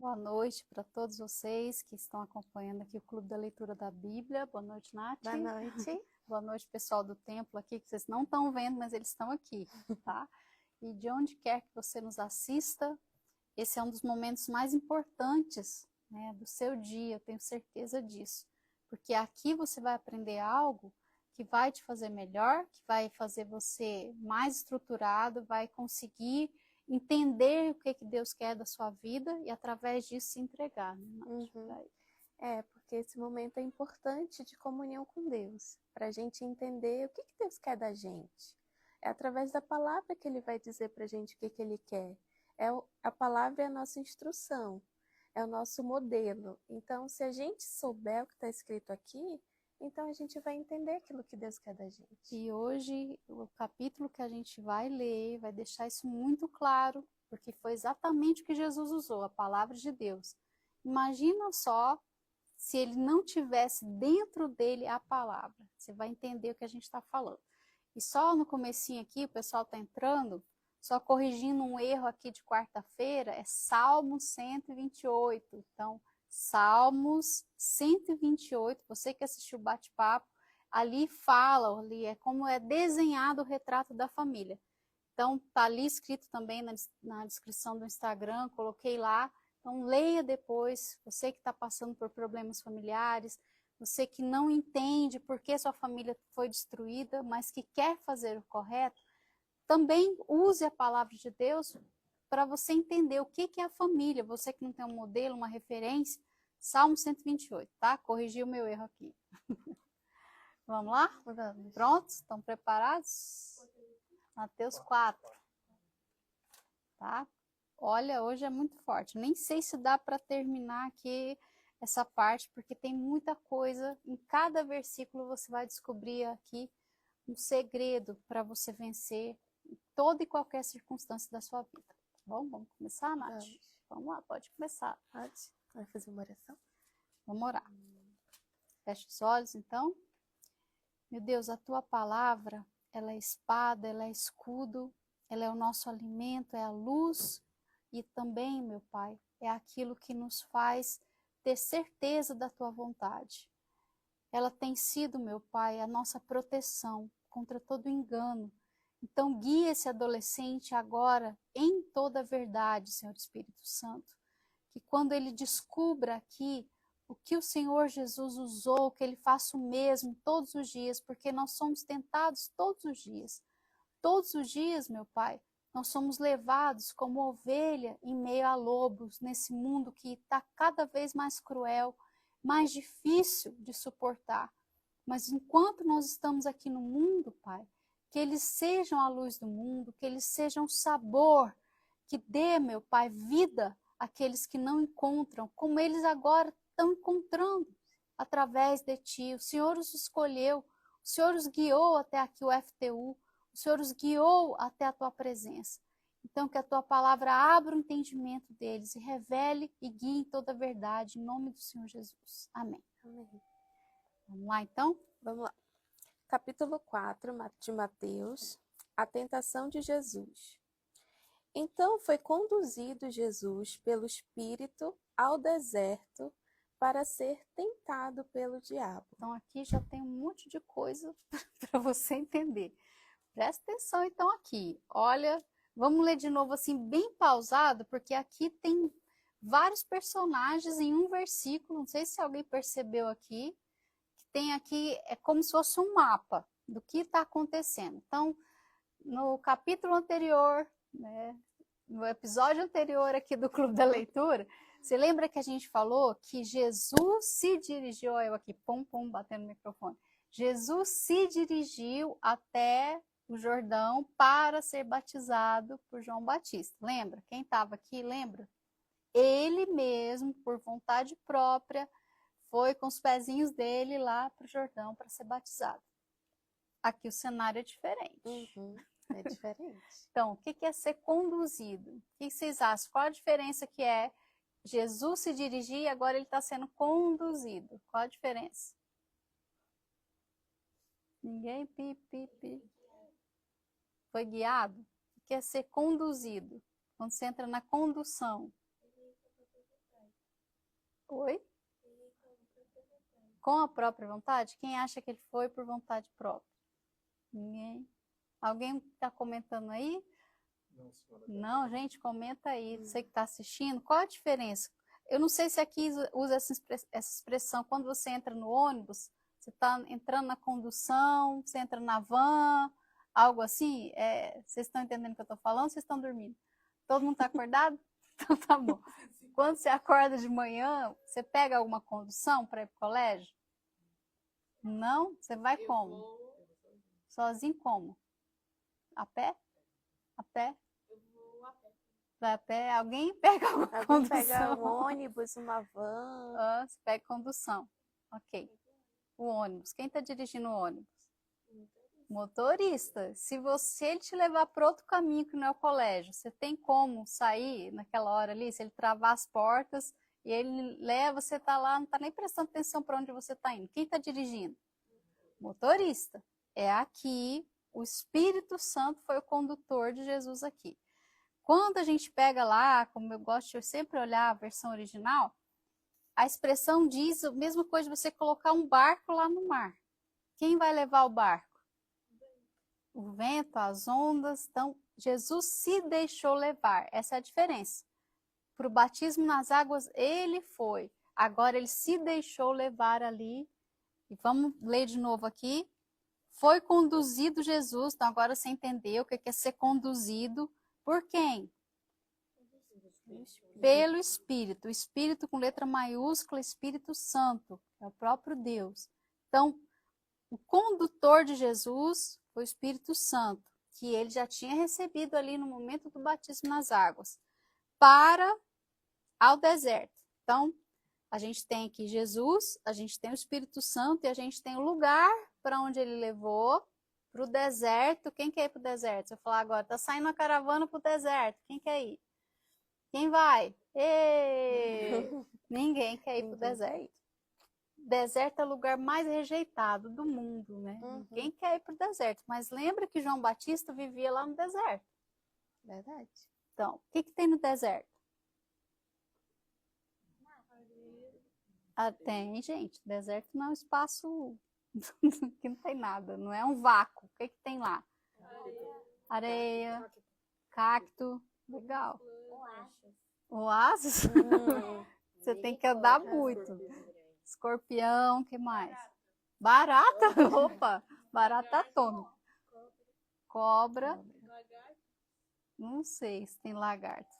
Boa noite para todos vocês que estão acompanhando aqui o Clube da Leitura da Bíblia. Boa noite, Nath. Boa noite. Boa noite, pessoal do templo aqui, que vocês não estão vendo, mas eles estão aqui, tá? E de onde quer que você nos assista, esse é um dos momentos mais importantes, né, do seu dia, eu tenho certeza disso. Porque aqui você vai aprender algo que vai te fazer melhor, que vai fazer você mais estruturado, vai conseguir entender o que Deus quer da sua vida e através disso se entregar, né, Nath? Porque esse momento é importante de comunhão com Deus, para a gente entender o que Deus quer da gente. É através da palavra que Ele vai dizer para a gente o que Ele quer. A palavra é a nossa instrução, é o nosso modelo. Então, se a gente souber o que está escrito aqui, então a gente vai entender aquilo que Deus quer da gente. E hoje, o capítulo que a gente vai ler vai deixar isso muito claro, porque foi exatamente o que Jesus usou, a palavra de Deus. Imagina só se ele não tivesse dentro dele a palavra. Você vai entender o que a gente está falando. E só no comecinho aqui, o pessoal está entrando, só corrigindo um erro aqui de quarta-feira, é Salmo 128. Então, Salmos 128, você que assistiu o bate-papo, ali fala, ali é como é desenhado o retrato da família. Então, tá ali escrito também na descrição do Instagram, coloquei lá. Então, leia depois, você que está passando por problemas familiares, você que não entende por que sua família foi destruída, mas que quer fazer o correto, também use a palavra de Deus para você entender o que é a família. Você que não tem um modelo, uma referência, Salmo 128, tá? Corrigi o meu erro aqui. Vamos lá? Vamos. Prontos? Estão preparados? Mateus 4. Tá? Olha, hoje é muito forte. Nem sei se dá para terminar aqui essa parte, porque tem muita coisa. Em cada versículo você vai descobrir aqui um segredo para você vencer em toda e qualquer circunstância da sua vida. Tá bom? Vamos começar, Nath? Vamos lá, pode começar. Pode? Vai fazer uma oração? Vamos orar. Feche os olhos, então. Meu Deus, a tua palavra, ela é espada, ela é escudo, ela é o nosso alimento, é a luz e também, meu Pai, é aquilo que nos faz ter certeza da tua vontade. Ela tem sido, meu Pai, a nossa proteção contra todo engano. Então, guia esse adolescente agora em toda a verdade, Senhor Espírito Santo. Que quando ele descubra aqui o que o Senhor Jesus usou, que ele faça o mesmo todos os dias, porque nós somos tentados todos os dias. Todos os dias, meu Pai, nós somos levados como ovelha em meio a lobos, nesse mundo que está cada vez mais cruel, mais difícil de suportar. Mas enquanto nós estamos aqui no mundo, Pai, que eles sejam a luz do mundo, que eles sejam o sabor, que dê, meu Pai, vida àqueles que não encontram, como eles agora estão encontrando através de Ti. O Senhor os escolheu, o Senhor os guiou até aqui o FTU, o Senhor os guiou até a Tua presença. Então, que a Tua palavra abra o entendimento deles e revele e guie em toda a verdade, em nome do Senhor Jesus. Amém. Amém. Vamos lá, então? Vamos lá. Capítulo 4 de Mateus, a tentação de Jesus. Então foi conduzido Jesus pelo Espírito ao deserto para ser tentado pelo diabo. Então aqui já tem um monte de coisa para você entender. Presta atenção então aqui. Olha, vamos ler de novo assim bem pausado, porque aqui tem vários personagens em um versículo. Não sei se alguém percebeu aqui, que tem aqui, é como se fosse um mapa do que está acontecendo. Então, no capítulo anterior, né, no episódio anterior aqui do Clube da Leitura, você lembra que a gente falou que Jesus se dirigiu, eu aqui, batendo no microfone, Jesus se dirigiu até o Jordão para ser batizado por João Batista. Lembra? Quem estava aqui, lembra? Ele mesmo, por vontade própria, foi com os pezinhos dele lá para o Jordão para ser batizado. Aqui o cenário é diferente. É diferente. Então, o que é ser conduzido? O que vocês acham? Qual a diferença que é Jesus se dirigir e agora ele está sendo conduzido? Qual a diferença? Ninguém? Foi guiado? O que é ser conduzido? Quando você entra na condução. Oi? Com a própria vontade? Quem acha que ele foi por vontade própria? Ninguém? Alguém está comentando aí? Não, gente, comenta aí. Você que está assistindo, qual a diferença? Eu não sei se aqui usa essa expressão. Quando você entra no ônibus, você está entrando na condução, você entra na van, algo assim? Vocês estão entendendo o que eu estou falando? Vocês estão dormindo? Todo mundo está acordado? Então tá bom. Quando você acorda de manhã, você pega alguma condução para ir para o colégio? Não? Você vai como? Sozinho como? A pé? A pé? Vai a pé? Alguém pega alguma Alguém condução? pega um ônibus, uma van. Você pega condução. Ok. O ônibus. Quem está dirigindo o ônibus? Motorista. Se ele te levar para outro caminho que não é o colégio, você tem como sair naquela hora ali? Se ele travar as portas e ele leva, você está lá, não está nem prestando atenção para onde você está indo. Quem está dirigindo? Motorista. É aqui, o Espírito Santo foi o condutor de Jesus aqui. Quando a gente pega lá, como eu gosto de sempre olhar a versão original, a expressão diz a mesma coisa de você colocar um barco lá no mar. Quem vai levar o barco? O vento, as ondas. Então, Jesus se deixou levar. Essa é a diferença. Para o batismo nas águas, ele foi. Agora, ele se deixou levar ali. E vamos ler de novo aqui. Foi conduzido Jesus. Então, agora você entendeu o que é ser conduzido. Por quem? Pelo Espírito. O Espírito com letra maiúscula, Espírito Santo. É o próprio Deus. Então, o condutor de Jesus foi o Espírito Santo, que ele já tinha recebido ali no momento do batismo nas águas, para ao deserto. Então, a gente tem aqui Jesus, a gente tem o Espírito Santo e a gente tem o lugar para onde ele levou, para o deserto. Quem quer ir para o deserto? Se eu falar agora, tá saindo uma caravana para o deserto. Quem quer ir? Quem vai? Ninguém quer ir para o deserto. Deserto é o lugar mais rejeitado do mundo, né? Ninguém quer ir para o deserto. Mas lembra que João Batista vivia lá no deserto. Verdade. Então, o que tem no deserto? Tem, gente. Deserto não é um espaço que não tem nada. Não é um vácuo. O que tem lá? Areia, cacto. Legal. Oásis? Você tem que andar muito. Escorpião, o que mais? Barata? Opa! Barata atômica. Cobra. Não sei se tem lagarto.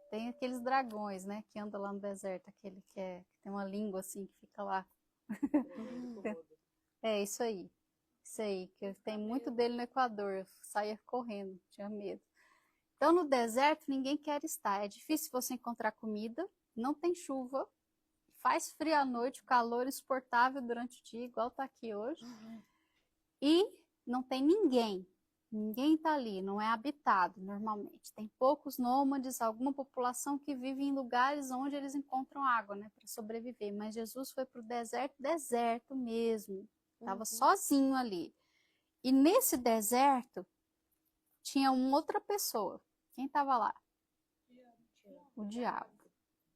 Tem aqueles dragões, né? Que andam lá no deserto. Aquele que tem uma língua assim que fica lá. É isso aí. Isso aí. Que tem muito dele no Equador. Eu saía correndo, tinha medo. Então, no deserto, ninguém quer estar. É difícil você encontrar comida. Não tem chuva. Faz frio à noite, calor insuportável durante o dia, igual tá aqui hoje. E não tem ninguém. Ninguém está ali, não é habitado normalmente. Tem poucos nômades, alguma população que vive em lugares onde eles encontram água, né, para sobreviver. Mas Jesus foi para o deserto, deserto mesmo. Estava sozinho ali. E nesse deserto tinha uma outra pessoa. Quem estava lá? O diabo.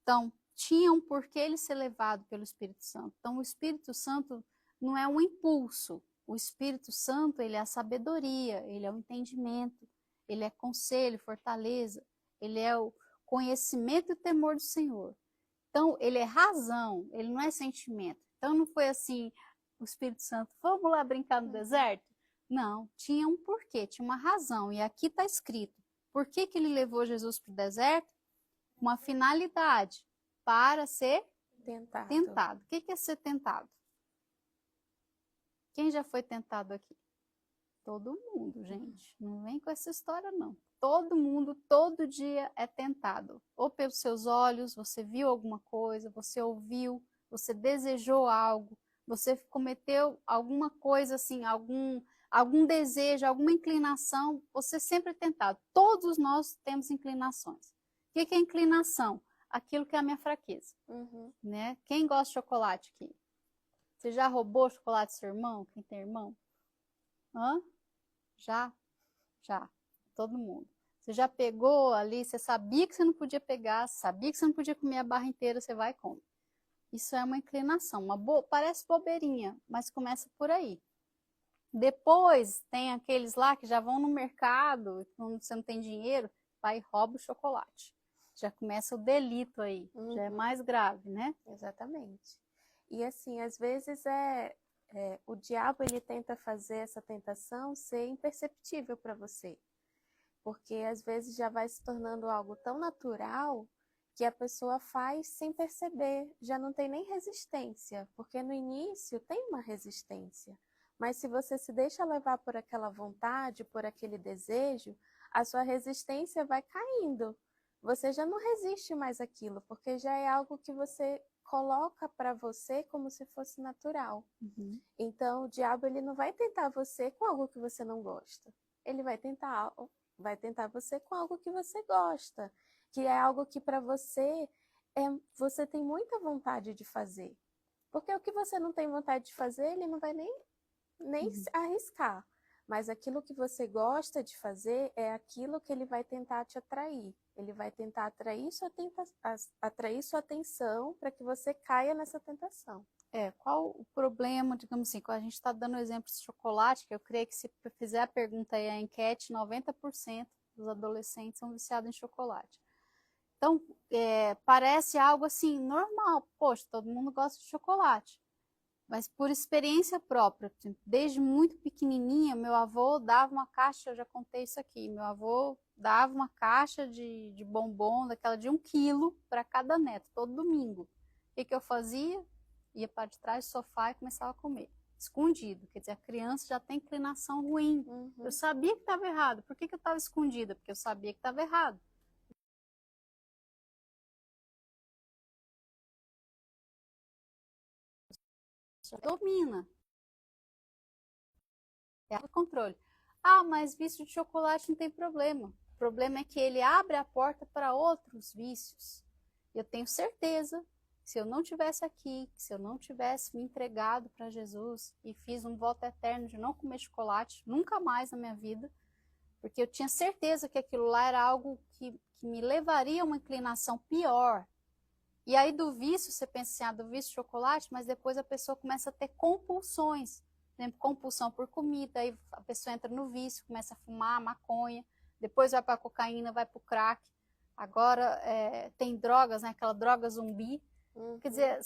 Então, tinha um porquê ele ser levado pelo Espírito Santo. Então, o Espírito Santo não é um impulso. O Espírito Santo, ele é a sabedoria, ele é o entendimento, ele é conselho, fortaleza, ele é o conhecimento e o temor do Senhor. Então, ele é razão, ele não é sentimento. Então, não foi assim, o Espírito Santo, vamos lá brincar no deserto? Não, tinha um porquê, tinha uma razão. E aqui está escrito, por que ele levou Jesus para o deserto? Uma finalidade, para ser tentado. O que é ser tentado? Quem já foi tentado aqui? Todo mundo, gente. Não vem com essa história, não. Todo mundo, todo dia é tentado. Ou pelos seus olhos, você viu alguma coisa, você ouviu, você desejou algo, você cometeu alguma coisa assim, algum desejo, alguma inclinação, você sempre é tentado. Todos nós temos inclinações. O que é inclinação? Aquilo que é a minha fraqueza. Né? Quem gosta de chocolate aqui? Você já roubou chocolate do seu irmão? Quem tem irmão? Já? Já. Todo mundo. Você já pegou ali, você sabia que você não podia pegar, sabia que você não podia comer a barra inteira, você vai e come. Isso é uma inclinação, parece bobeirinha, mas começa por aí. Depois tem aqueles lá que já vão no mercado, quando você não tem dinheiro, vai e rouba o chocolate. Já começa o delito aí, já é mais grave, né? Exatamente. E assim, às vezes o diabo ele tenta fazer essa tentação ser imperceptível para você. Porque às vezes já vai se tornando algo tão natural que a pessoa faz sem perceber, já não tem nem resistência, porque no início tem uma resistência. Mas se você se deixa levar por aquela vontade, por aquele desejo, a sua resistência vai caindo. Você já não resiste mais àquilo, porque já é algo que você coloca para você como se fosse natural. Então, o diabo ele não vai tentar você com algo que você não gosta. Ele vai tentar você com algo que você gosta, que é algo que para você você tem muita vontade de fazer. Porque o que você não tem vontade de fazer, ele não vai nem arriscar. Mas aquilo que você gosta de fazer é aquilo que ele vai tentar te atrair. Ele vai tentar atrair sua atenção para que você caia nessa tentação. Qual o problema, digamos assim, quando a gente está dando exemplo de chocolate, que eu creio que se fizer a pergunta aí, a enquete, 90% dos adolescentes são viciados em chocolate. Então, parece algo assim, normal, poxa, todo mundo gosta de chocolate. Mas por experiência própria, desde muito pequenininha, meu avô dava uma caixa, eu já contei isso aqui, meu avô dava uma caixa de bombom, daquela de 1 quilo para cada neto, todo domingo. O que eu fazia? Ia para trás do sofá e começava a comer, escondido. Quer dizer, a criança já tem inclinação ruim. Eu sabia que estava errado. Por que eu estava escondida? Porque eu sabia que estava errado. Já domina. É o controle. Ah, mas vício de chocolate não tem problema. O problema é que ele abre a porta para outros vícios. Eu tenho certeza que se eu não tivesse aqui, que se eu não tivesse me entregado para Jesus e fiz um voto eterno de não comer chocolate, nunca mais na minha vida, porque eu tinha certeza que aquilo lá era algo que me levaria a uma inclinação pior. E aí do vício, você pensa assim, do vício de chocolate, mas depois a pessoa começa a ter compulsões. Por exemplo, compulsão por comida, aí a pessoa entra no vício, começa a fumar maconha, depois vai para a cocaína, vai para o crack. Agora tem drogas, né? Aquela droga zumbi. Quer dizer,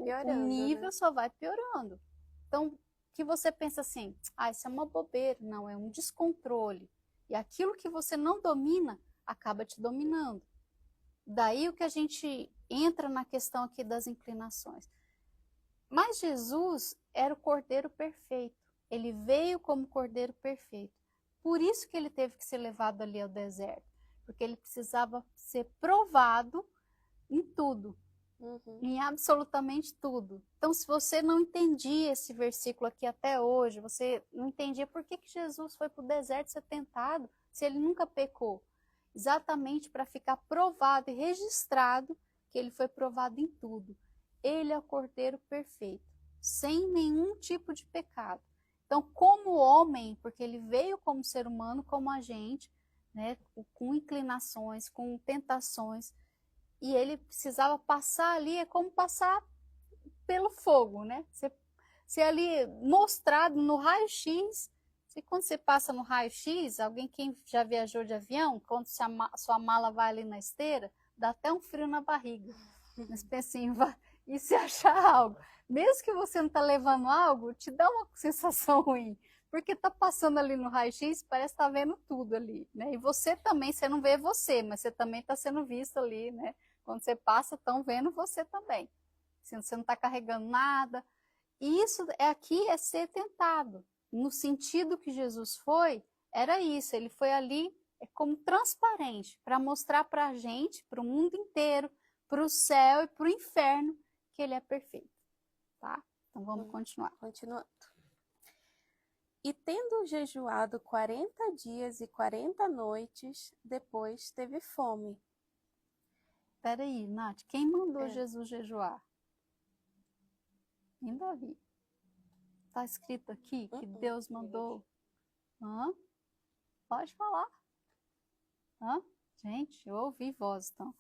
piorando, o nível, né? só vai piorando. Então, que você pensa assim, isso é uma bobeira. Não, é um descontrole. E aquilo que você não domina, acaba te dominando. Daí o que a gente entra na questão aqui das inclinações. Mas Jesus era o Cordeiro perfeito. Ele veio como Cordeiro perfeito. Por isso que ele teve que ser levado ali ao deserto. Porque ele precisava ser provado em tudo. Em absolutamente tudo. Então, se você não entendia esse versículo aqui até hoje, você não entendia por que Jesus foi para o deserto ser tentado, se ele nunca pecou. Exatamente para ficar provado e registrado que ele foi provado em tudo. Ele é o Cordeiro perfeito, sem nenhum tipo de pecado. Então, como homem, porque ele veio como ser humano, como a gente, né, com inclinações, com tentações, e ele precisava passar ali, é como passar pelo fogo, né? Você ali mostrado no raio-x, e quando você passa no raio-x, alguém que já viajou de avião, quando sua mala vai ali na esteira, dá até um frio na barriga. Mas pensinho, e se achar algo? Mesmo que você não está levando algo, te dá uma sensação ruim. Porque tá passando ali no raio-x, parece que tá vendo tudo ali, né? E você também, você não vê você, mas você também está sendo visto ali, né? Quando você passa, estão vendo você também. Se você não está carregando nada. E isso aqui é ser tentado. No sentido que Jesus foi, era isso. Ele foi ali como transparente, para mostrar para a gente, para o mundo inteiro, para o céu e para o inferno, que ele é perfeito. Tá? Então vamos continuar. Continuando. E tendo jejuado 40 dias e 40 noites, depois teve fome. Peraí, Nath, quem mandou Jesus jejuar? Em Davi. Está escrito aqui que Deus mandou. Pode falar. Hã? Gente, eu ouvi voz, então.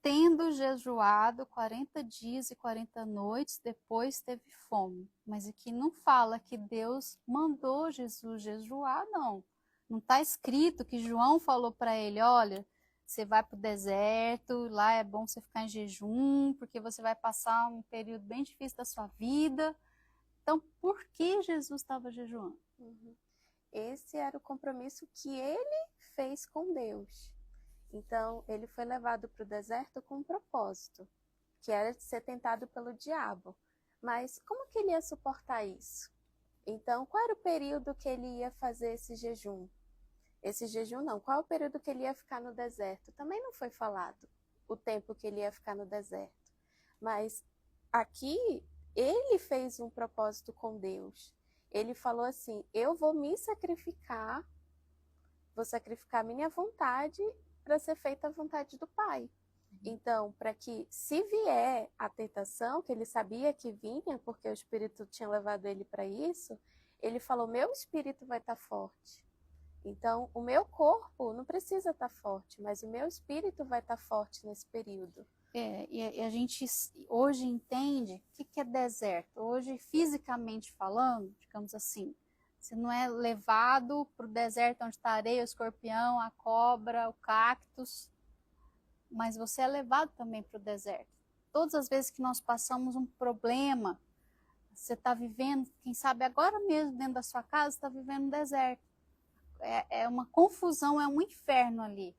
Tendo jejuado 40 dias e 40 noites, depois teve fome. Mas aqui não fala que Deus mandou Jesus jejuar, não. Não está escrito que João falou para ele, olha, você vai para o deserto, lá é bom você ficar em jejum, porque você vai passar um período bem difícil da sua vida. Então, por que Jesus estava jejuando? Esse era o compromisso que ele fez com Deus. Então, ele foi levado para o deserto com um propósito, que era de ser tentado pelo diabo. Mas como que ele ia suportar isso? Então, qual era o período que ele ia fazer esse jejum? Esse jejum não. Qual é o período que ele ia ficar no deserto? Também não foi falado o tempo que ele ia ficar no deserto. Mas aqui ele fez um propósito com Deus. Ele falou assim: eu vou me sacrificar, vou sacrificar a minha vontade para ser feita a vontade do Pai. Então, para que se vier a tentação, que ele sabia que vinha, porque o Espírito tinha levado ele para isso, ele falou: meu espírito vai estar forte. Então, o meu corpo não precisa estar forte, mas o meu espírito vai estar forte nesse período. E a gente hoje entende o que é deserto. Hoje, fisicamente falando, digamos assim, você não é levado para o deserto onde está a areia, o escorpião, a cobra, o cactus, mas você é levado também para o deserto. Todas as vezes que nós passamos um problema, você está vivendo, quem sabe agora mesmo dentro da sua casa, está vivendo um deserto. É uma confusão, é um inferno ali.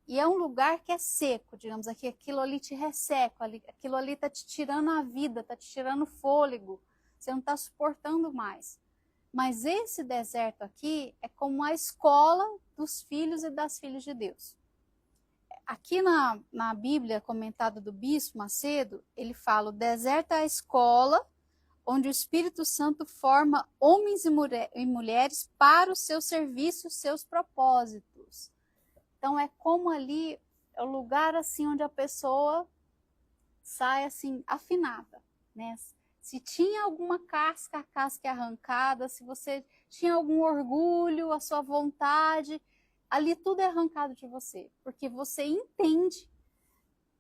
E é um lugar que é seco, digamos aqui, aquilo ali te resseca, aquilo ali está te tirando a vida, está te tirando o fôlego, você não está suportando mais. Mas esse deserto aqui é como a escola dos filhos e das filhas de Deus. Aqui na Bíblia, comentada do Bispo Macedo, ele fala: o deserto é a escola onde o Espírito Santo forma homens e mulheres para o seu serviço, os seus propósitos. Então é como ali, é o lugar assim onde a pessoa sai assim afinada, né? Se tinha alguma casca, a casca é arrancada, se você tinha algum orgulho, a sua vontade, ali tudo é arrancado de você, porque você entende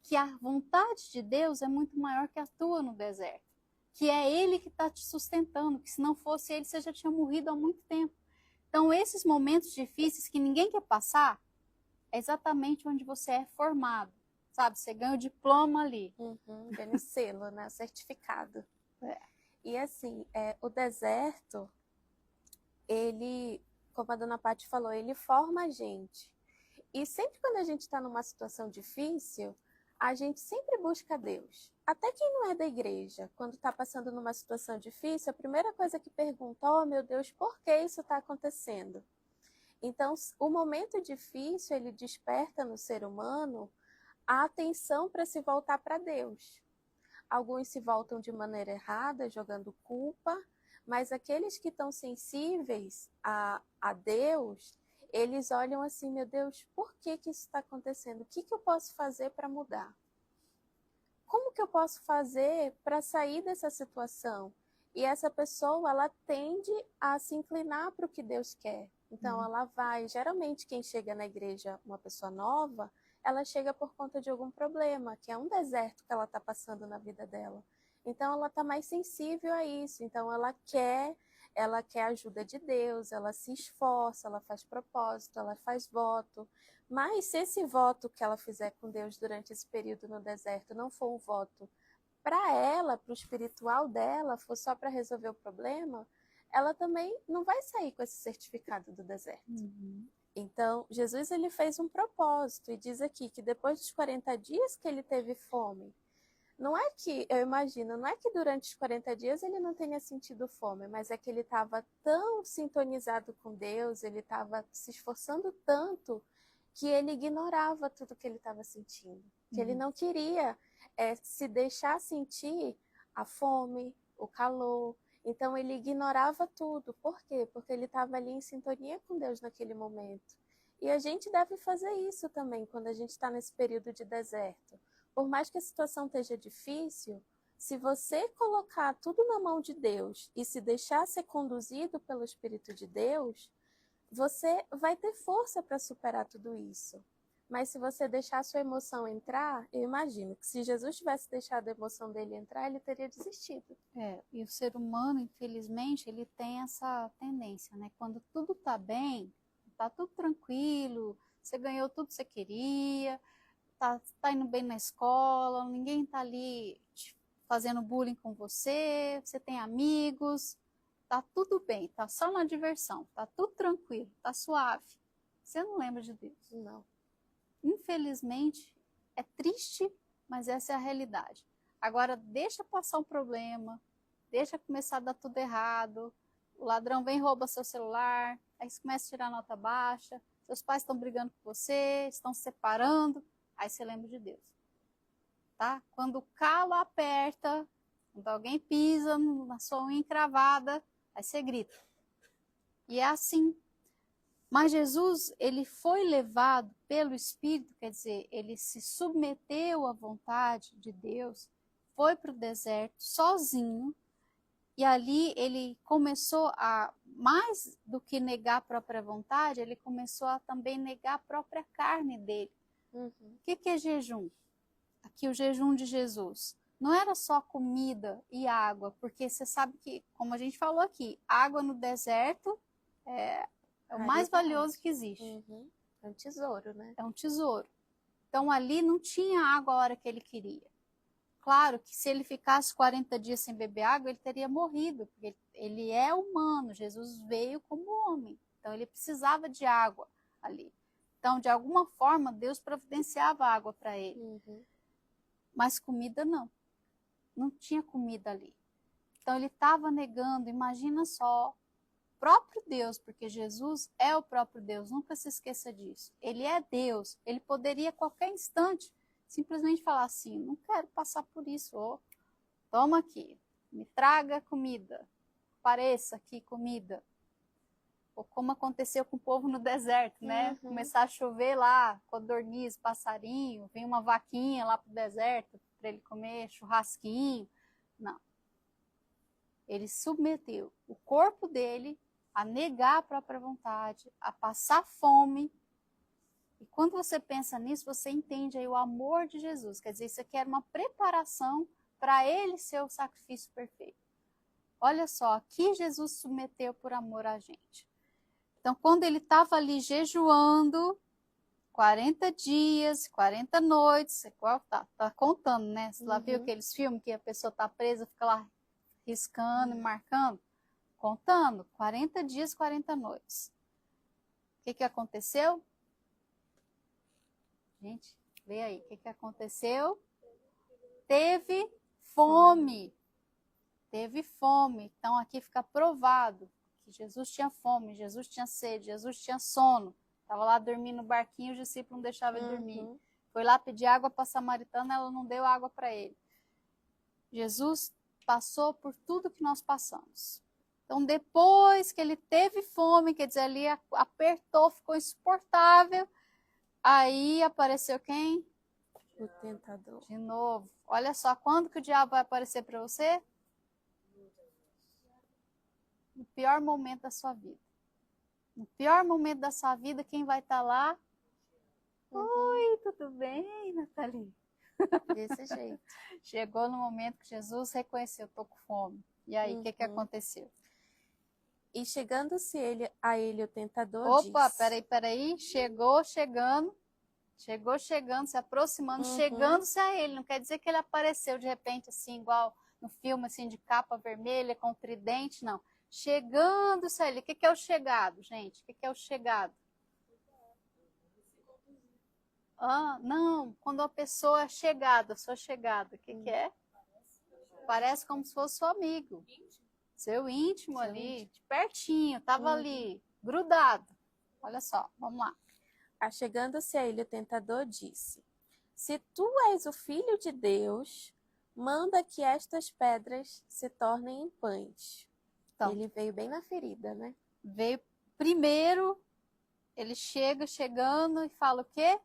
que a vontade de Deus é muito maior que a tua no deserto, que é Ele que está te sustentando, que se não fosse Ele, você já tinha morrido há muito tempo. Então esses momentos difíceis que ninguém quer passar, é exatamente onde você é formado, sabe? Você ganha o diploma ali. Ganha o selo, né? O certificado. É. E assim, o deserto, ele, como a dona Paty falou, ele forma a gente. E sempre quando a gente está numa situação difícil, a gente sempre busca Deus. Até quem não é da igreja, quando está passando numa situação difícil, a primeira coisa que pergunta: oh meu Deus, por que isso está acontecendo? Então, o momento difícil, ele desperta no ser humano a atenção para se voltar para Deus. Alguns se voltam de maneira errada, jogando culpa, mas aqueles que estão sensíveis a Deus, eles olham assim: meu Deus, por que isso está acontecendo? O que eu posso fazer para mudar? Como que eu posso fazer para sair dessa situação? E essa pessoa, ela tende a se inclinar para o que Deus quer. Então, ela vai, geralmente quem chega na igreja, uma pessoa nova, ela chega por conta de algum problema, que é um deserto que ela está passando na vida dela. Então, ela está mais sensível a isso. Então, ela quer a ajuda de Deus, ela se esforça, ela faz propósito, ela faz voto. Mas se esse voto que ela fizer com Deus durante esse período no deserto não for um voto para ela, para o espiritual dela, for só para resolver o problema, ela também não vai sair com esse certificado do deserto. Então, Jesus, ele fez um propósito e diz aqui que depois dos 40 dias que ele teve fome, não é que, eu imagino, não é que durante os 40 dias ele não tenha sentido fome, mas é que ele estava tão sintonizado com Deus, ele estava se esforçando tanto que ele ignorava tudo que ele estava sentindo, que ele não queria se deixar sentir a fome, o calor. Então ele ignorava tudo. Por quê? Porque ele estava ali em sintonia com Deus naquele momento. E a gente deve fazer isso também quando a gente está nesse período de deserto. Por mais que a situação esteja difícil, se você colocar tudo na mão de Deus e se deixar ser conduzido pelo Espírito de Deus, você vai ter força para superar tudo isso. Mas se você deixar a sua emoção entrar, eu imagino que se Jesus tivesse deixado a emoção dele entrar, ele teria desistido. E o ser humano, infelizmente, ele tem essa tendência, né? Quando tudo tá bem, tá tudo tranquilo, você ganhou tudo que você queria, tá indo bem na escola, ninguém tá ali fazendo bullying com você, você tem amigos, tá tudo bem, tá só na diversão, tá tudo tranquilo, tá suave. Você não lembra de Deus? Não. Infelizmente, é triste, mas essa é a realidade. Agora, deixa passar um problema, deixa começar a dar tudo errado, o ladrão vem e rouba seu celular, aí você começa a tirar nota baixa, seus pais estão brigando com você, estão se separando, aí você lembra de Deus. Tá? Quando o calo aperta, quando alguém pisa na sua unha encravada, aí você grita. E é assim. Mas Jesus, ele foi levado pelo Espírito, quer dizer, ele se submeteu à vontade de Deus, foi para o deserto sozinho, e ali ele começou a, mais do que negar a própria vontade, ele começou a também negar a própria carne dele. Uhum. O que é jejum? Aqui o jejum de Jesus. Não era só comida e água, porque você sabe que, como a gente falou aqui, água no deserto é o mais valioso que existe. Uhum. É um tesouro, né? É um tesouro. Então ali não tinha água a hora que ele queria. Claro que se ele ficasse 40 dias sem beber água, ele teria morrido, porque ele é humano, Jesus veio como homem. Então ele precisava de água ali. Então, de alguma forma, Deus providenciava água para ele. Uhum. Mas comida não. Não tinha comida ali. Então ele estava negando, imagina só, próprio Deus, porque Jesus é o próprio Deus, nunca se esqueça disso. Ele é Deus, ele poderia a qualquer instante simplesmente falar assim, não quero passar por isso, toma aqui, me traga comida, apareça aqui comida. Ou como aconteceu com o povo no deserto, né? Uhum. Começar a chover lá, codorniz, passarinho, vem uma vaquinha lá pro deserto para ele comer churrasquinho. Não. Ele submeteu o corpo dele a negar a própria vontade, a passar fome. E quando você pensa nisso, você entende aí o amor de Jesus. Quer dizer, isso aqui era uma preparação para ele ser o sacrifício perfeito. Olha só, aqui Jesus submeteu por amor a gente. Então, quando ele estava ali jejuando, 40 dias, 40 noites, tá contando, né? Você lá viu aqueles filmes que a pessoa tá presa, fica lá riscando e marcando? Contando, 40 dias, 40 noites. O que aconteceu? Gente, vê aí, o que aconteceu? Teve fome. Teve fome. Então aqui fica provado que Jesus tinha fome, Jesus tinha sede, Jesus tinha sono. Estava lá dormindo no barquinho, os discípulos não deixavam ele dormir. Foi lá pedir água para a samaritana, ela não deu água para ele. Jesus passou por tudo que nós passamos. Então, depois que ele teve fome, quer dizer, ali apertou, ficou insuportável, aí apareceu quem? O tentador. De novo. Olha só, quando que o diabo vai aparecer para você? No pior momento da sua vida. No pior momento da sua vida, quem vai estar lá? Oi, tudo bem, Nathalie? Desse jeito. Chegou no momento que Jesus reconheceu, estou com fome. E aí, o que aconteceu? E chegando-se a ele o tentador Opa, disse... peraí, chegou chegando, se aproximando, chegando-se a ele. Não quer dizer que ele apareceu de repente assim, igual no filme, assim, de capa vermelha, com tridente, não. Chegando-se a ele. O que é o chegado, gente? O que é o chegado? Não, quando a pessoa é chegada, sua chegada, o que é? Parece como se fosse seu amigo. Seu íntimo ali, de pertinho, estava ali, grudado. Olha só, vamos lá. Achegando-se a ele o tentador disse: Se tu és o filho de Deus, manda que estas pedras se tornem em pães. Então, ele veio bem na ferida, né? Veio primeiro, ele chegando e fala o quê?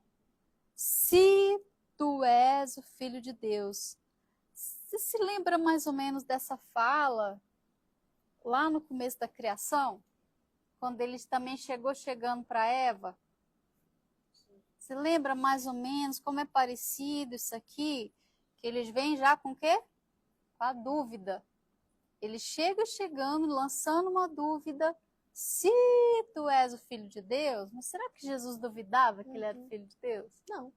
Se tu és o filho de Deus. Você se lembra mais ou menos dessa fala lá no começo da criação? quando ele também chegando para Eva? Você lembra mais ou menos como é parecido isso aqui? Que eles vêm já com o quê? Com a dúvida. Ele chegando, lançando uma dúvida. Se tu és o Filho de Deus, mas será que Jesus duvidava que ele era o Filho de Deus? Não.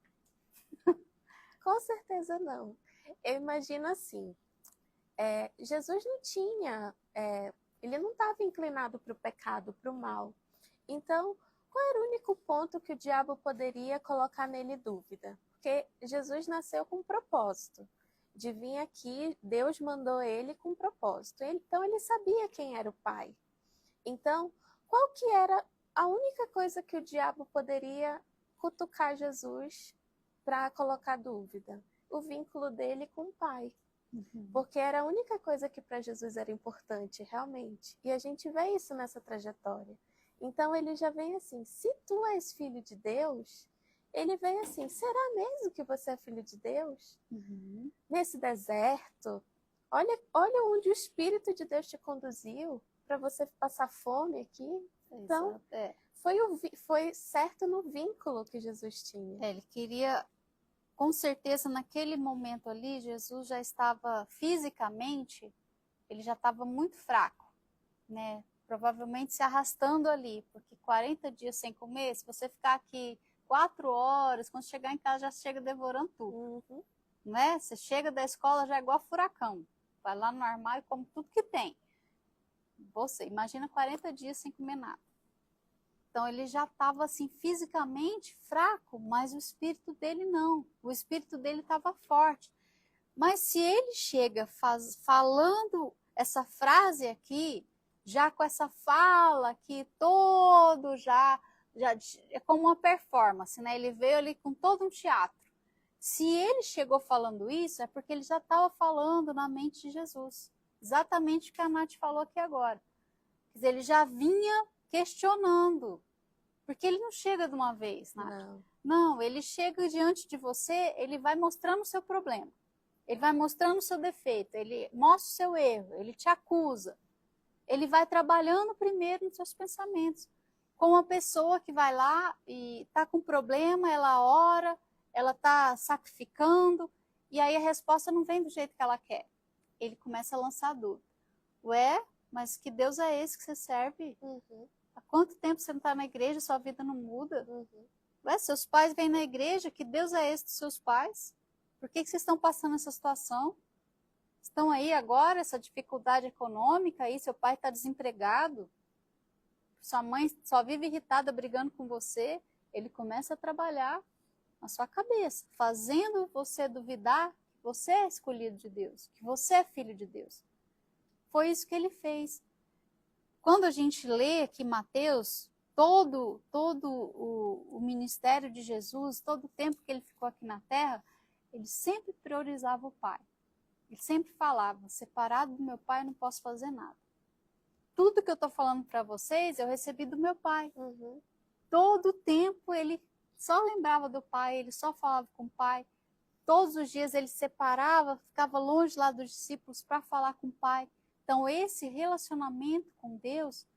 Com certeza não. Eu imagino assim, Jesus não tinha, ele não estava inclinado para o pecado, para o mal. Então, qual era o único ponto que o diabo poderia colocar nele dúvida? Porque Jesus nasceu com um propósito de vir aqui, Deus mandou ele com um propósito. Então, ele sabia quem era o Pai. Então, qual que era a única coisa que o diabo poderia cutucar Jesus para colocar dúvida? O vínculo dele com o Pai. Porque era a única coisa que para Jesus era importante, realmente. E a gente vê isso nessa trajetória. Então ele já vem assim, se tu és filho de Deus, ele vem assim, será mesmo que você é filho de Deus? Nesse deserto, olha onde o Espírito de Deus te conduziu para você passar fome aqui. Então, foi certo no vínculo que Jesus tinha. Ele queria, com certeza, naquele momento ali, Jesus já estava fisicamente, ele já estava muito fraco, né? Provavelmente se arrastando ali, porque 40 dias sem comer, se você ficar aqui 4 horas, quando chegar em casa já chega devorando tudo, né? Você chega da escola já é igual furacão, vai lá no armário e come tudo que tem. Você imagina 40 dias sem comer nada. Então ele já estava assim fisicamente fraco, mas o espírito dele não. O espírito dele estava forte. Mas se ele chega falando essa frase aqui, já com essa fala que todo já é como uma performance, né? Ele veio ali com todo um teatro. Se ele chegou falando isso, é porque ele já estava falando na mente de Jesus. Exatamente o que a Nath falou aqui agora. Quer dizer, ele já vinha questionando. Porque ele não chega de uma vez, Nath. Não, ele chega diante de você, ele vai mostrando o seu problema. Ele vai mostrando o seu defeito, ele mostra o seu erro, ele te acusa. Ele vai trabalhando primeiro nos seus pensamentos. Como uma pessoa que vai lá e está com problema, ela ora, ela está sacrificando, e aí a resposta não vem do jeito que ela quer. Ele começa a lançar dúvida. Ué, mas que Deus é esse que você serve? Há quanto tempo você não está na igreja, sua vida não muda? Ué, seus pais vêm na igreja, que Deus é esse dos seus pais? Por que vocês estão passando essa situação? Estão aí agora, essa dificuldade econômica, aí seu pai está desempregado, sua mãe só vive irritada brigando com você. Ele começa a trabalhar na sua cabeça, fazendo você duvidar que você é escolhido de Deus, que você é filho de Deus. Foi isso que ele fez. Quando a gente lê aqui Mateus, todo o ministério de Jesus, todo o tempo que ele ficou aqui na terra, ele sempre priorizava o Pai. Ele sempre falava, separado do meu pai eu não posso fazer nada. Tudo que eu estou falando para vocês, eu recebi do meu pai. Todo o tempo ele só lembrava do pai, ele só falava com o pai. Todos os dias ele separava, ficava longe lá dos discípulos para falar com o pai. Então esse relacionamento com Deus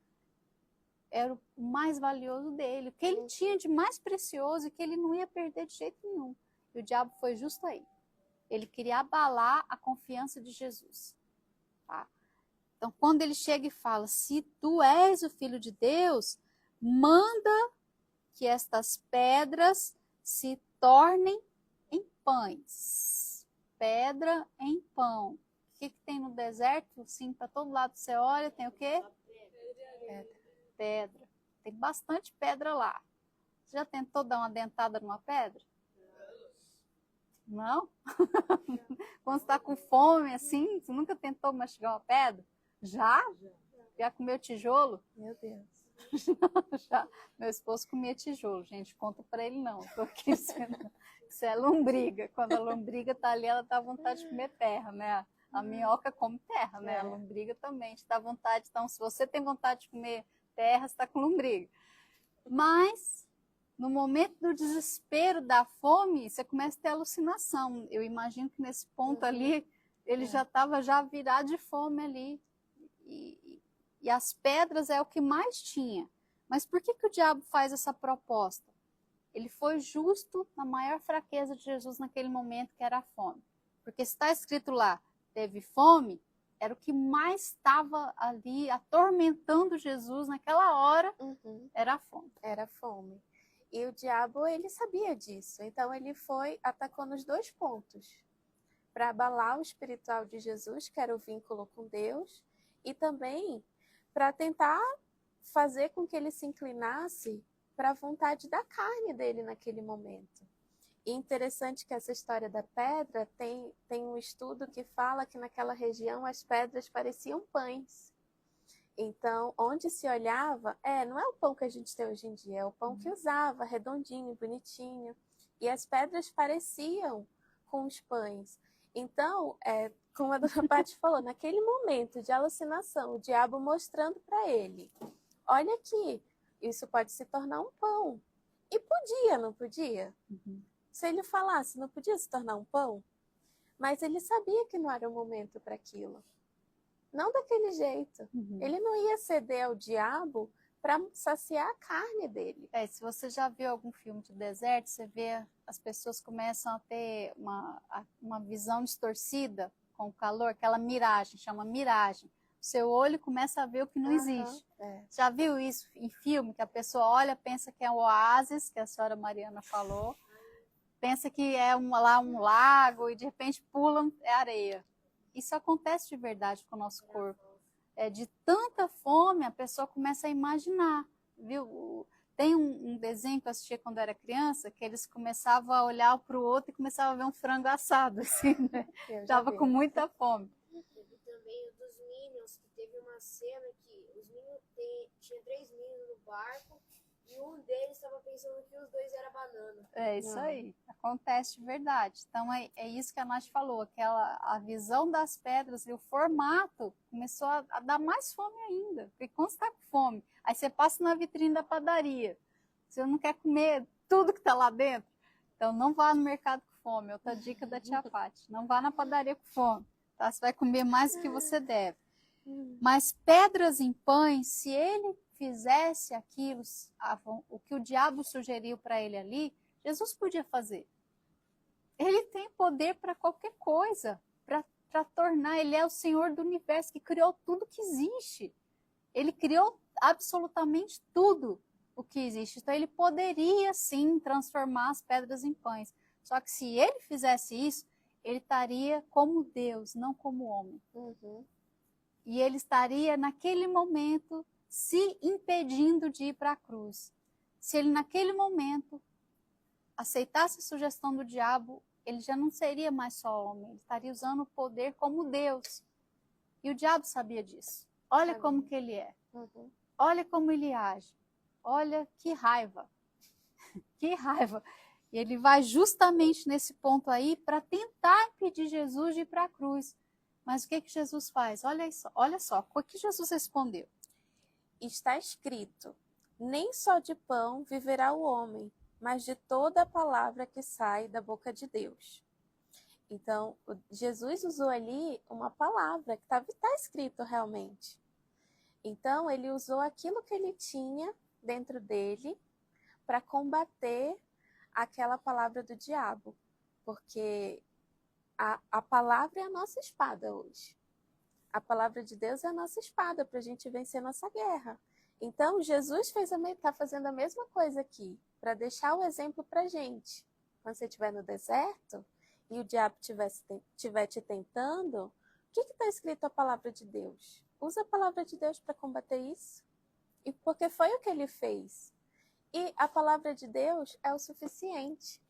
era o mais valioso dele. O que ele tinha de mais precioso e que ele não ia perder de jeito nenhum. E o diabo foi justo aí. Ele queria abalar a confiança de Jesus. Tá? Então, quando ele chega e fala, se tu és o Filho de Deus, manda que estas pedras se tornem em pães. Pedra em pão. O que tem no deserto? Sim, para todo lado você olha, tem o quê? Pedra. Tem bastante pedra lá. Você já tentou dar uma dentada numa pedra? Não? Quando você está com fome, assim, você nunca tentou mastigar uma pedra? Já? Já comeu tijolo? Meu Deus. Já. Meu esposo comia tijolo, gente, conta para ele não, porque isso é lombriga. Quando a lombriga está ali, ela dá vontade de comer terra, né? A minhoca come terra, né? A lombriga também te dá vontade. Então, se você tem vontade de comer terra, você está com lombriga. Mas no momento do desespero, da fome, você começa a ter alucinação. Eu imagino que nesse ponto ali, ele já estava virado de fome ali. E as pedras é o que mais tinha. Mas por que o diabo faz essa proposta? Ele foi justo na maior fraqueza de Jesus naquele momento, que era a fome. Porque se está escrito lá, teve fome, era o que mais estava ali atormentando Jesus naquela hora, era a fome. Era a fome. E o diabo, ele sabia disso. Então, ele atacou nos 2 pontos. Para abalar o espiritual de Jesus, que era o vínculo com Deus, e também para tentar fazer com que ele se inclinasse para a vontade da carne dele naquele momento. E interessante que essa história da pedra tem um estudo que fala que naquela região as pedras pareciam pães. Então, onde se olhava, não é o pão que a gente tem hoje em dia, é o pão que usava, redondinho, bonitinho. E as pedras pareciam com os pães. Então, como a dona Paty falou, naquele momento de alucinação, o diabo mostrando para ele, olha aqui, isso pode se tornar um pão. E podia, não podia? Se ele falasse, não podia se tornar um pão? Mas ele sabia que não era o momento para aquilo. Não daquele jeito. Ele não ia ceder ao diabo para saciar a carne dele. Se você já viu algum filme de deserto, você vê as pessoas começam a ter uma visão distorcida com o calor, aquela miragem, chama miragem. O seu olho começa a ver o que não existe. Já viu isso em filme, que a pessoa olha, pensa que é um oásis, que a senhora Mariana falou, pensa que é lá um lago e de repente pulam, é areia. Isso acontece de verdade com o nosso corpo. De tanta fome, a pessoa começa a imaginar, viu? Tem um desenho que eu assistia quando era criança, que eles começavam a olhar para o outro e começavam a ver um frango assado, assim, né? Tava com muita fome. Teve também o dos Minions, que teve uma cena que os Minions tinha 3 Minions no barco, e um deles estava pensando que os 2 eram banana. É isso aí, acontece de verdade. Então é isso que a Nath falou, a visão das pedras e o formato começou a dar mais fome ainda. Porque quando você está com fome, aí você passa na vitrine da padaria, você não quer comer tudo que está lá dentro, então não vá no mercado com fome. Outra dica da tia Paty, não vá na padaria com fome, tá? Você vai comer mais do que você deve. Mas pedras em pães, se ele fizesse aquilo, o que o diabo sugeriu para ele ali, Jesus podia fazer. Ele tem poder para qualquer coisa, para tornar, ele é o Senhor do universo, que criou tudo que existe. Ele criou absolutamente tudo o que existe. Então ele poderia sim transformar as pedras em pães. Só que se ele fizesse isso, ele estaria como Deus, não como homem. E ele estaria naquele momento se impedindo de ir para a cruz. Se ele naquele momento aceitasse a sugestão do diabo, ele já não seria mais só homem, ele estaria usando o poder como Deus. E o diabo sabia disso. Olha como que ele é. Olha como ele age. Olha que raiva. Que raiva. E ele vai justamente nesse ponto aí para tentar impedir Jesus de ir para a cruz. Mas o que Jesus faz? Olha só, o que Jesus respondeu? Está escrito, nem só de pão viverá o homem, mas de toda a palavra que sai da boca de Deus. Então, Jesus usou ali uma palavra que está escrito realmente. Então, ele usou aquilo que ele tinha dentro dele para combater aquela palavra do diabo. Porque a palavra é a nossa espada hoje. A palavra de Deus é a nossa espada para a gente vencer nossa guerra. Então, Jesus está fazendo a mesma coisa aqui, para deixar o exemplo para a gente. Quando você estiver no deserto e o diabo estiver te tentando, o que está escrito a palavra de Deus? Usa a palavra de Deus para combater isso. E porque foi o que ele fez. E a palavra de Deus é o suficiente.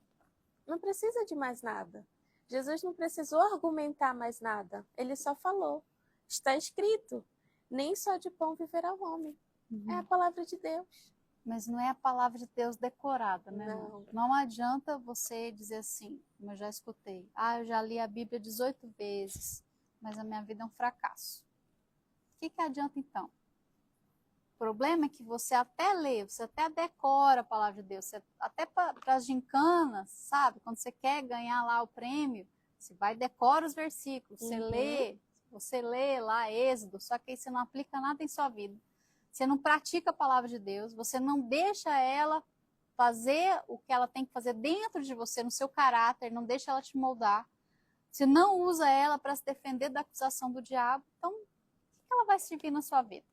Não precisa de mais nada. Jesus não precisou argumentar mais nada. Ele só falou. Está escrito, nem só de pão viverá o homem. É a palavra de Deus. Mas não é a palavra de Deus decorada, né? Não. Não adianta você dizer assim, como eu já escutei. Eu já li a Bíblia 18 vezes, mas a minha vida é um fracasso. O que adianta então? O problema é que você até lê, você até decora a palavra de Deus, até para as gincanas, sabe? Quando você quer ganhar lá o prêmio, você vai e decora os versículos, você lê lá Êxodo, só que aí você não aplica nada em sua vida. você não pratica a palavra de Deus, você não deixa ela fazer o que ela tem que fazer dentro de você, no seu caráter, não deixa ela te moldar, você não usa ela para se defender da acusação do diabo, então o que ela vai servir na sua vida?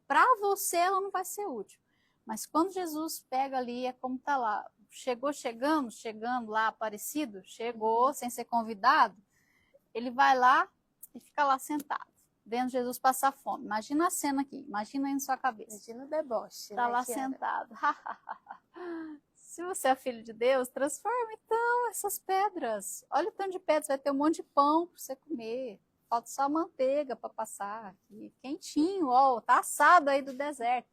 Para você ela não vai ser útil. Mas quando Jesus pega ali, é como está lá, chegando lá, Aparecido, chegou sem ser convidado, ele vai lá e fica lá sentado, vendo Jesus passar fome. Imagina a cena aqui, imagina aí na sua cabeça. Imagina o deboche, Está né, lá Kiara? sentado. Se você é filho de Deus, transforma então essas pedras. Olha o tanto de pedras, vai ter um monte de pão para você comer. Falta só manteiga para passar aqui, quentinho, ó, tá assado aí do deserto.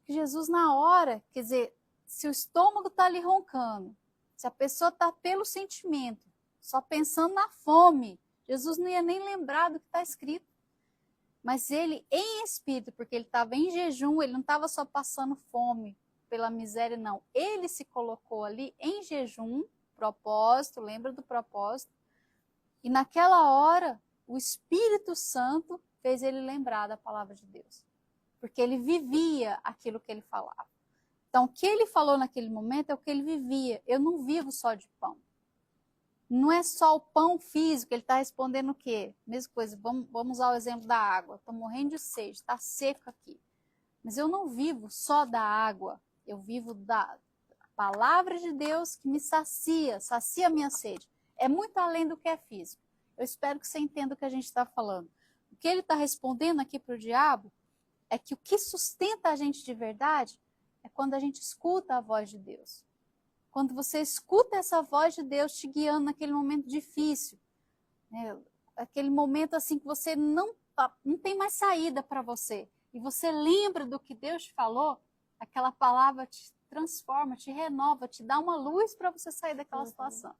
Jesus na hora, quer dizer, se o estômago tá ali roncando, se a pessoa tá pelo sentimento, só pensando na fome, Jesus não ia nem lembrar do que está escrito. Mas ele, em espírito, porque ele estava em jejum, ele não estava só passando fome pela miséria, não. Ele se colocou ali em jejum, propósito, lembra do propósito? E naquela hora, o Espírito Santo fez ele lembrar da palavra de Deus. Porque ele vivia aquilo que ele falava. Então, o que ele falou naquele momento é o que ele vivia. Eu não vivo só de pão. Não é só o pão físico, ele está respondendo o quê? Mesma coisa, vamos usar o exemplo da água. Estou morrendo de sede, está seco aqui. Mas eu não vivo só da água, eu vivo da palavra de Deus que me sacia a minha sede. É muito além do que é físico. Eu espero que você entenda o que a gente está falando. O que ele está respondendo aqui para o diabo é que o que sustenta a gente de verdade é quando a gente escuta a voz de Deus. Quando você escuta essa voz de Deus te guiando naquele momento difícil, né? Aquele momento assim que você não tem mais saída para você, e você lembra do que Deus te falou, aquela palavra te transforma, te renova, te dá uma luz para você sair daquela situação.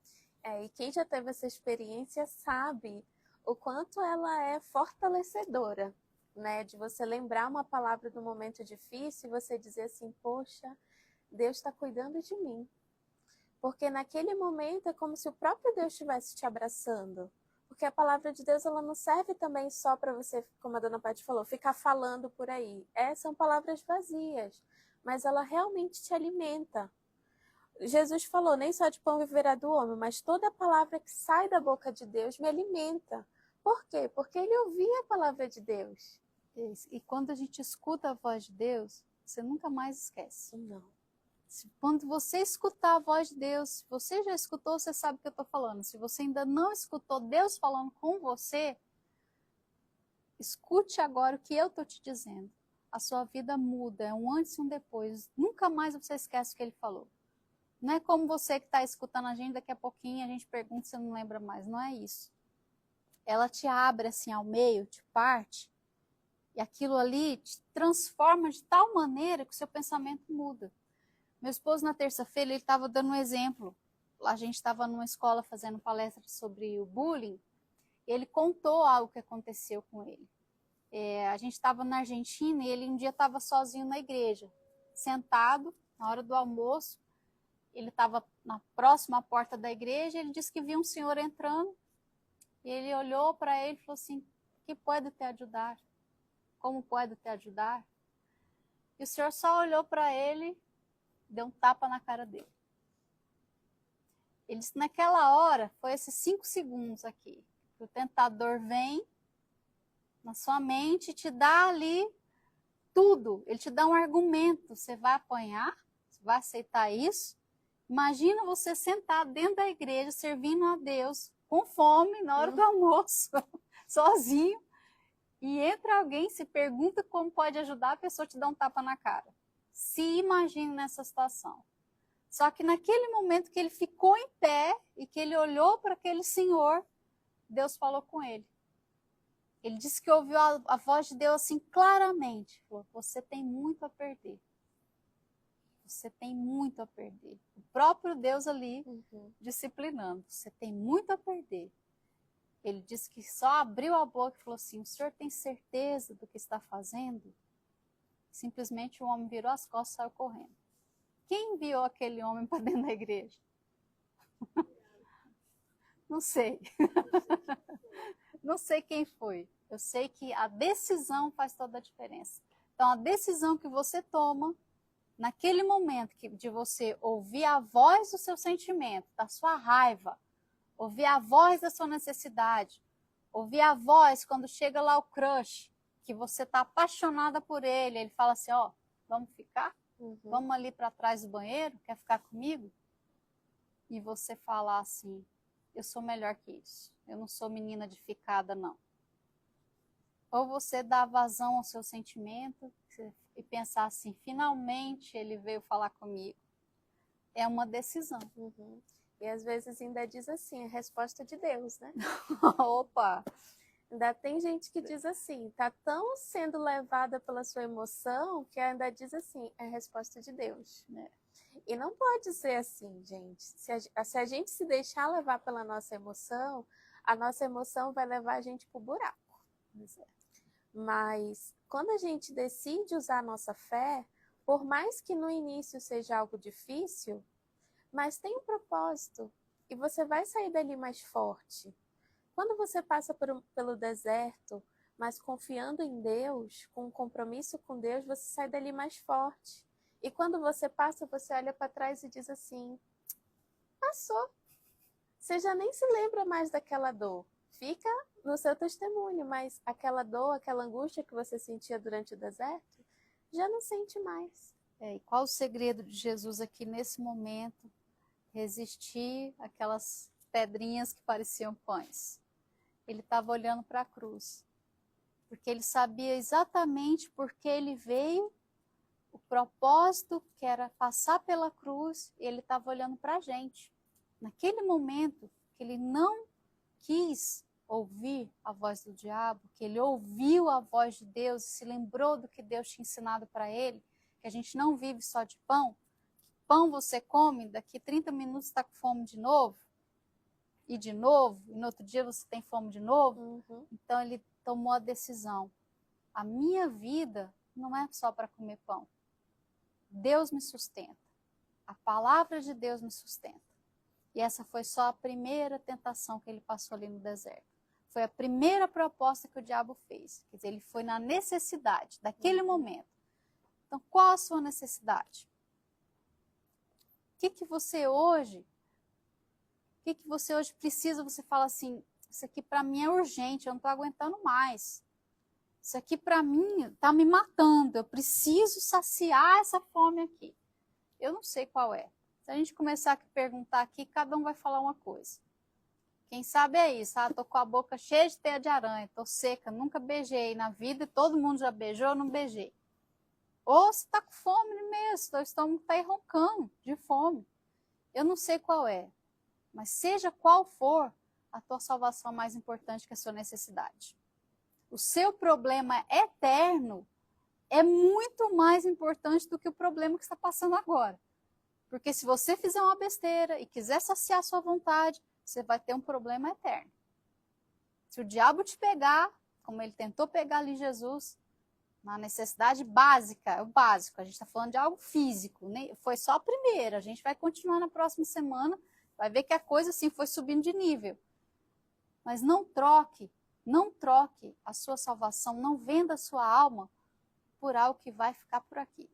E quem já teve essa experiência sabe o quanto ela é fortalecedora, né? De você lembrar uma palavra do momento difícil e você dizer assim, poxa, Deus está cuidando de mim. Porque naquele momento é como se o próprio Deus estivesse te abraçando. Porque a palavra de Deus ela não serve também só para você, como a dona Paty falou, ficar falando por aí. São palavras vazias, mas ela realmente te alimenta. Jesus falou, nem só de pão viverá do homem, mas toda palavra que sai da boca de Deus me alimenta. Por quê? Porque ele ouvia a palavra de Deus. E quando a gente escuta a voz de Deus, você nunca mais esquece. Não. Quando você escutar a voz de Deus, se você já escutou, você sabe o que eu estou falando. Se você ainda não escutou Deus falando com você, escute agora o que eu estou te dizendo. A sua vida muda, é um antes e um depois. Nunca mais você esquece o que ele falou. Não é como você que está escutando a gente, daqui a pouquinho a gente pergunta e você não lembra mais. Não é isso. Ela te abre assim ao meio, te parte, e aquilo ali te transforma de tal maneira que o seu pensamento muda. Meu esposo, na terça-feira, ele estava dando um exemplo. A gente estava numa escola fazendo palestra sobre o bullying, e ele contou algo que aconteceu com ele. A gente estava na Argentina e ele um dia estava sozinho na igreja, sentado, na hora do almoço. Ele estava na próxima porta da igreja, ele disse que viu um senhor entrando, e ele olhou para ele e falou assim, que pode te ajudar? Como pode te ajudar? E o senhor só olhou para ele, deu um tapa na cara dele. Ele disse, naquela hora, foi esses 5 segundos aqui, que o tentador vem na sua mente e te dá ali tudo. Ele te dá um argumento, você vai apanhar, você vai aceitar isso. Imagina você sentado dentro da igreja, servindo a Deus, com fome, na hora do almoço, sozinho, e entra alguém, se pergunta como pode ajudar, a pessoa te dá um tapa na cara. Se imagine nessa situação. Só que naquele momento que ele ficou em pé e que ele olhou para aquele senhor, Deus falou com ele. Ele disse que ouviu a voz de Deus assim claramente. Falou, você tem muito a perder. Você tem muito a perder. O próprio Deus ali disciplinando. Você tem muito a perder. Ele disse que só abriu a boca e falou assim, o senhor tem certeza do que está fazendo? Simplesmente o homem virou as costas e saiu correndo. Quem enviou aquele homem para dentro da igreja? Não sei. Não sei quem foi. Eu sei que a decisão faz toda a diferença. Então, a decisão que você toma, naquele momento de você ouvir a voz do seu sentimento, da sua raiva, ouvir a voz da sua necessidade, ouvir a voz quando chega lá o crush, que você está apaixonada por ele fala assim, ó, vamos ficar? Vamos ali para trás do banheiro? Quer ficar comigo? E você falar assim, eu sou melhor que isso. Eu não sou menina de ficada, não. Ou você dá vazão ao seu sentimento e pensar assim, finalmente ele veio falar comigo. É uma decisão. E às vezes ainda diz assim, a resposta de Deus, né? Opa! Ainda tem gente que diz assim, tá tão sendo levada pela sua emoção que ainda diz assim, é a resposta de Deus. E não pode ser assim, gente. Se a gente se deixar levar pela nossa emoção, a nossa emoção vai levar a gente pro buraco. Mas quando a gente decide usar a nossa fé, por mais que no início seja algo difícil, mas tem um propósito e você vai sair dali mais forte. Quando você passa pelo deserto, mas confiando em Deus, com um compromisso com Deus, você sai dali mais forte. E quando você passa, você olha para trás e diz assim, passou. Você já nem se lembra mais daquela dor. Fica no seu testemunho, mas aquela dor, aquela angústia que você sentia durante o deserto, já não sente mais. E qual o segredo de Jesus aqui nesse momento? Resistir àquelas pedrinhas que pareciam pães. Ele estava olhando para a cruz, porque ele sabia exatamente por que ele veio, o propósito que era passar pela cruz, e ele estava olhando para a gente. Naquele momento que ele não quis ouvir a voz do diabo, que ele ouviu a voz de Deus e se lembrou do que Deus tinha ensinado para ele, que a gente não vive só de pão, que pão você come, daqui 30 minutos está com fome de novo, e no outro dia você tem fome de novo. Então ele tomou a decisão. A minha vida não é só para comer pão. Deus me sustenta. A palavra de Deus me sustenta. E essa foi só a primeira tentação que ele passou ali no deserto. Foi a primeira proposta que o diabo fez. Quer dizer, ele foi na necessidade daquele momento. Então, qual a sua necessidade? O que você hoje precisa? Você fala assim, isso aqui para mim é urgente, eu não estou aguentando mais. Isso aqui para mim está me matando, eu preciso saciar essa fome aqui. Eu não sei qual é. Se a gente começar a perguntar aqui, cada um vai falar uma coisa. Quem sabe é isso, tô com a boca cheia de teia de aranha, tô seca, nunca beijei na vida, e todo mundo já beijou, eu não beijei. Ou você está com fome mesmo, seu estômago está aí roncando de fome. Eu não sei qual é, mas seja qual for, a tua salvação é mais importante que a sua necessidade. O seu problema eterno é muito mais importante do que o problema que está passando agora. Porque se você fizer uma besteira e quiser saciar a sua vontade, você vai ter um problema eterno. Se o diabo te pegar, como ele tentou pegar ali Jesus, na necessidade básica, é o básico, a gente está falando de algo físico, né? Foi só a primeira, a gente vai continuar na próxima semana, vai ver que a coisa assim foi subindo de nível. Mas não troque a sua salvação, não venda a sua alma por algo que vai ficar por aqui.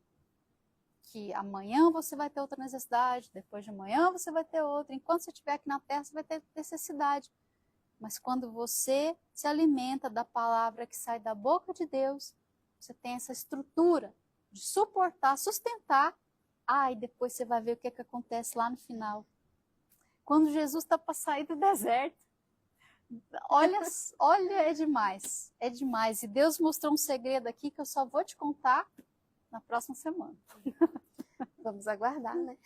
Que amanhã você vai ter outra necessidade, depois de amanhã você vai ter outra. Enquanto você estiver aqui na terra, você vai ter necessidade. Mas quando você se alimenta da palavra que sai da boca de Deus, você tem essa estrutura de suportar, sustentar. E depois você vai ver o que acontece lá no final. Quando Jesus está para sair do deserto. Olha, é demais. É demais. E Deus mostrou um segredo aqui que eu só vou te contar na próxima semana. Vamos aguardar, né?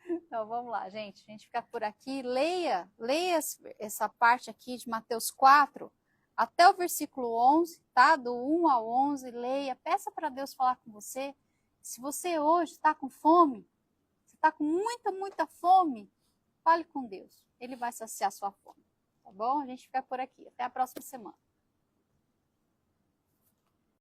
Então, vamos lá, gente. A gente fica por aqui. Leia essa parte aqui de Mateus 4, até o versículo 11, tá? Do 1 ao 11, leia. Peça para Deus falar com você. Se você hoje está com fome, você está com muita fome, fale com Deus. Ele vai saciar sua fome, tá bom? A gente fica por aqui. Até a próxima semana.